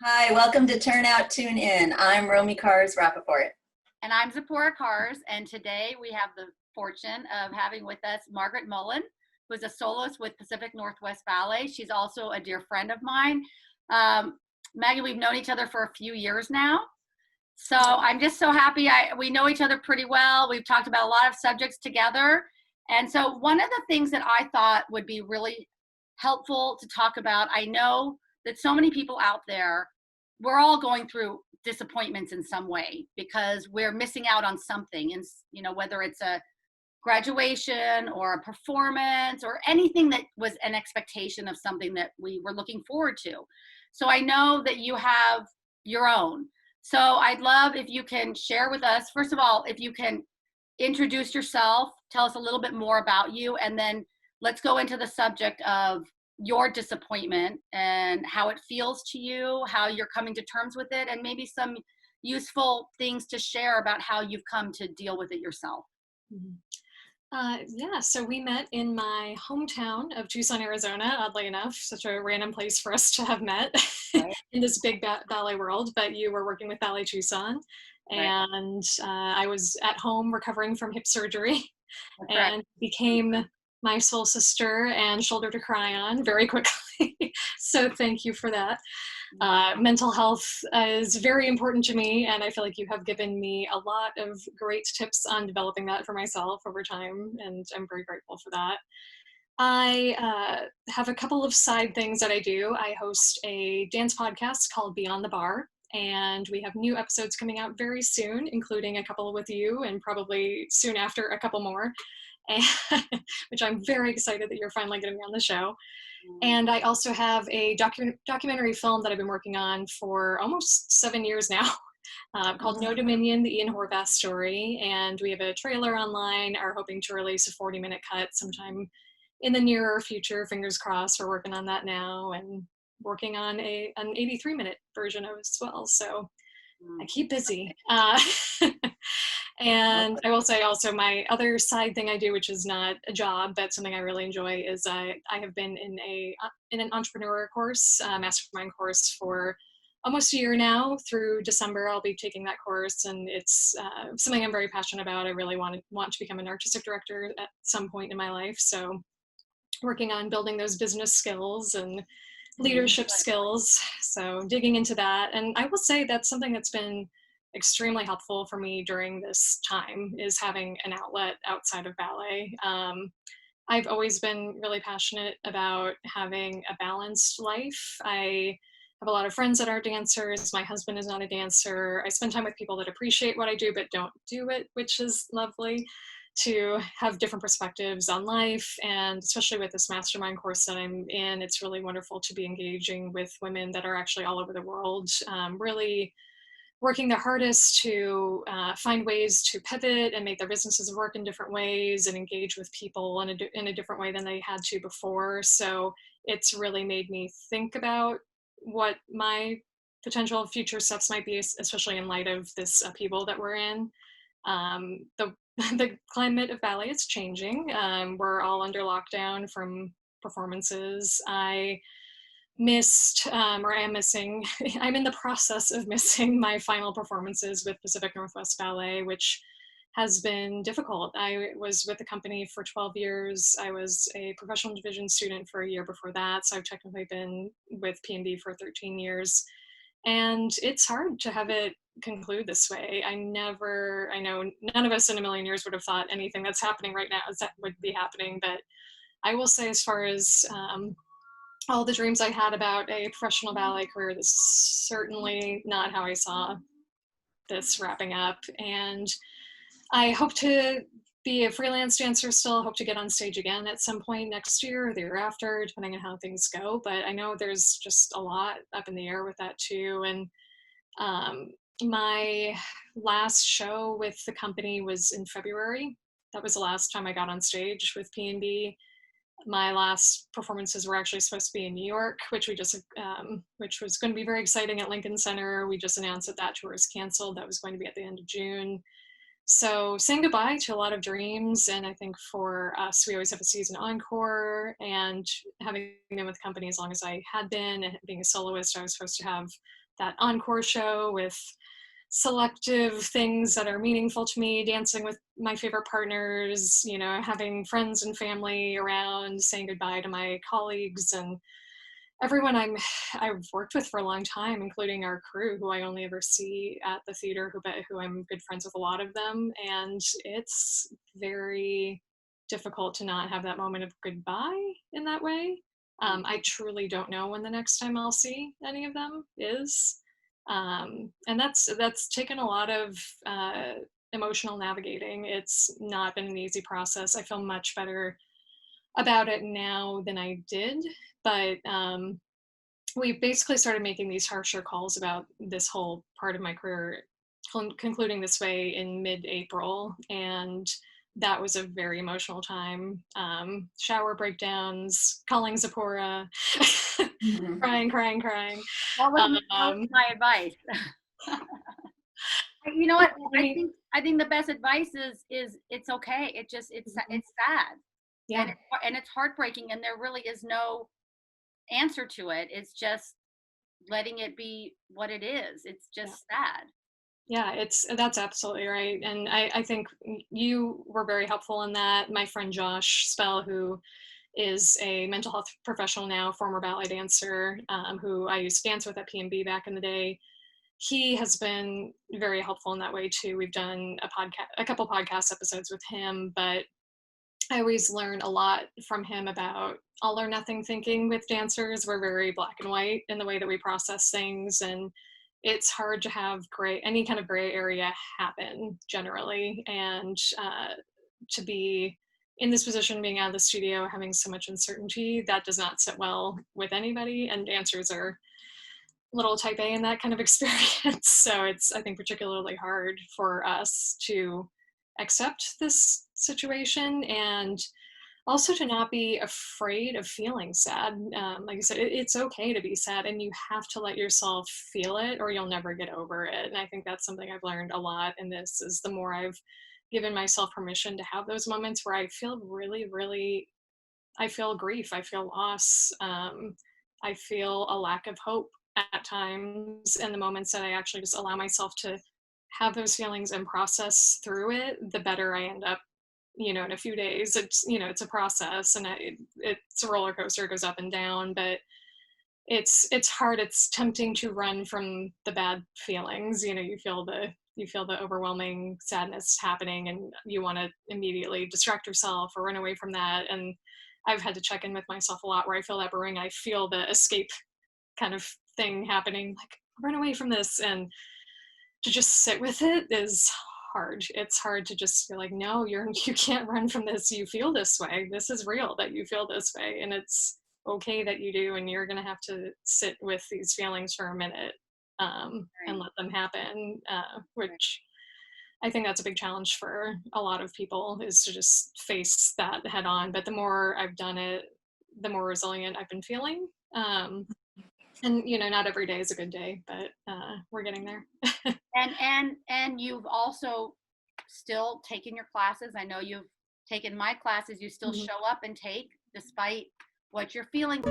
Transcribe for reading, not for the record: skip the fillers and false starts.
Hi, welcome to Turnout Tune In. I'm Romy Cars Rappaport. And I'm Zipporah Cars, and today we have the fortune of having with us Margaret Mullin, who is a soloist with Pacific Northwest Ballet. She's also a dear friend of mine. Maggie, we've known each other for a few years now. So I'm just so happy we know each other pretty well. We've talked about a lot of subjects together. And so one of the things that I thought would be really helpful to talk about, I know that so many people out there, we're all going through disappointments in some way because we're missing out on something. And, whether it's a graduation or a performance or anything that was an expectation of something that we were looking forward to. So I know that you have your own. So I'd love if you can share with us, first of all, if you can introduce yourself, tell us a little bit more about you, and then let's go into the subject of your disappointment and how it feels to you, how you're coming to terms with it, and maybe some useful things to share about how you've come to deal with it yourself. Mm-hmm. So we met in my hometown of Tucson, Arizona, oddly enough, such a random place for us to have met Right. in this big ballet world, but you were working with Ballet Tucson, Right. and I was at home recovering from hip surgery Correct. and became my soul sister and shoulder to cry on very quickly. So thank you for that. Mental health is very important to me, and I feel like you have given me a lot of great tips on developing that for myself over time, and I'm very grateful for that. I have a couple of side things that I do. I host a dance podcast called Beyond the Bar, and we have new episodes coming out very soon, including a couple with you, and probably soon after a couple more, and, which I'm very excited that you're finally going to be on the show. And I also have a documentary film that I've been working on for almost 7 years now, called No Dominion, the Ian Horvath story. And we have a trailer online, are hoping to release a 40-minute cut sometime in the nearer future. Fingers crossed, we're working on that now, and working on an 83-minute version of it as well. So I keep busy. And I will say also my other side thing I do, which is not a job, but something I really enjoy, is I have been in an entrepreneur course, mastermind course, for almost a year now. Through December, I'll be taking that course, and it's something I'm very passionate about. I really want to become an artistic director at some point in my life. So working on building those business skills and leadership skills. So digging into that. And I will say that's something that's been extremely helpful for me during this time, is having an outlet outside of ballet. I've always been really passionate about having a balanced life. I have a lot of friends that are dancers. My husband is not a dancer. I spend time with people that appreciate what I do but don't do it, which is lovely, to have different perspectives on life. And especially with this mastermind course that I'm in, it's really wonderful to be engaging with women that are actually all over the world, really working their hardest to find ways to pivot and make their businesses work in different ways and engage with people in a different way than they had to before. So it's really made me think about what my potential future steps might be, especially in light of this upheaval that we're in. The climate of ballet is changing. We're all under lockdown from performances. I missed, or am missing, I'm in the process of missing my final performances with Pacific Northwest Ballet, which has been difficult. I was with the company for 12 years. I was a professional division student for a year before that. So I've technically been with P&B for 13 years. And it's hard to have it conclude this way. I know none of us in a million years would have thought anything that's happening right now would be happening. But I will say, as far as all the dreams I had about a professional ballet career, this is certainly not how I saw this wrapping up. And I hope to be a freelance dancer still. Hope to get on stage again at some point next year or the year after, depending on how things go. But I know there's just a lot up in the air with that too. And my last show with the company was in February. That was the last time I got on stage with P&B. My last performances were actually supposed to be in New York, which was going to be very exciting at Lincoln Center. We just announced that tour is canceled. That was going to be at the end of June. So saying goodbye to a lot of dreams. And I think for us, we always have a season encore, and having been with the company as long as I had been, and being a soloist, I was supposed to have that encore show with selective things that are meaningful to me, dancing with my favorite partners, having friends and family around, saying goodbye to my colleagues and everyone I've worked with for a long time, including our crew, who I only ever see at the theater, who I'm good friends with a lot of them, and it's very difficult to not have that moment of goodbye in that way. I truly don't know when the next time I'll see any of them is, and that's taken a lot of emotional navigating. It's not been an easy process. I feel much better about it now than I did, but we basically started making these harsher calls about this whole part of my career concluding this way in mid-April, and that was a very emotional time. Shower breakdowns, calling Zipporah, Mhm. crying. What was Um, my advice? You know what? I I mean, think I think the best advice is it's okay. It's sad yeah, and it's heartbreaking and there really is no answer to it. It's just letting it be what it is. It's yeah. just sad. Yeah, that's absolutely right. And I think you were very helpful in that. My friend Josh Spell, who is a mental health professional now, former ballet dancer, who I used to dance with at PMB back in the day, he has been very helpful in that way too. We've done a couple podcast episodes with him, but I always learn a lot from him about all or nothing thinking with dancers. We're very black and white in the way that we process things, and it's hard to have any kind of gray area happen generally. And to be in this position, being out of the studio, having so much uncertainty, that does not sit well with anybody. And dancers are a little type A in that kind of experience. So it's, I think, particularly hard for us to accept this situation and also to not be afraid of feeling sad. Like I said, it's okay to be sad and you have to let yourself feel it or you'll never get over it. And I think that's something I've learned a lot in this is the more I've given myself permission to have those moments where I feel really, I feel grief, I feel loss, I feel a lack of hope at times. And the moments that I actually just allow myself to have those feelings and process through it, the better I end up, in a few days. It's a process and it's a roller coaster, it goes up and down, but it's hard. It's tempting to run from the bad feelings. You feel the overwhelming sadness happening and you want to immediately distract yourself or run away from that. And I've had to check in with myself a lot where I feel that burning, I feel the escape kind of thing happening, like run away from this. And to just sit with it is hard. It's hard to just feel like, no, you can't run from this. You feel this way. This is real that you feel this way. And it's okay that you do. And you're going to have to sit with these feelings for a minute and Right. let them happen, Right. which I think that's a big challenge for a lot of people is to just face that head on. But the more I've done it, the more resilient I've been feeling. And not every day is a good day, but we're getting there. And you've also still taken your classes. I know you've taken my classes. You still Mhm. show up and take despite what you're feeling.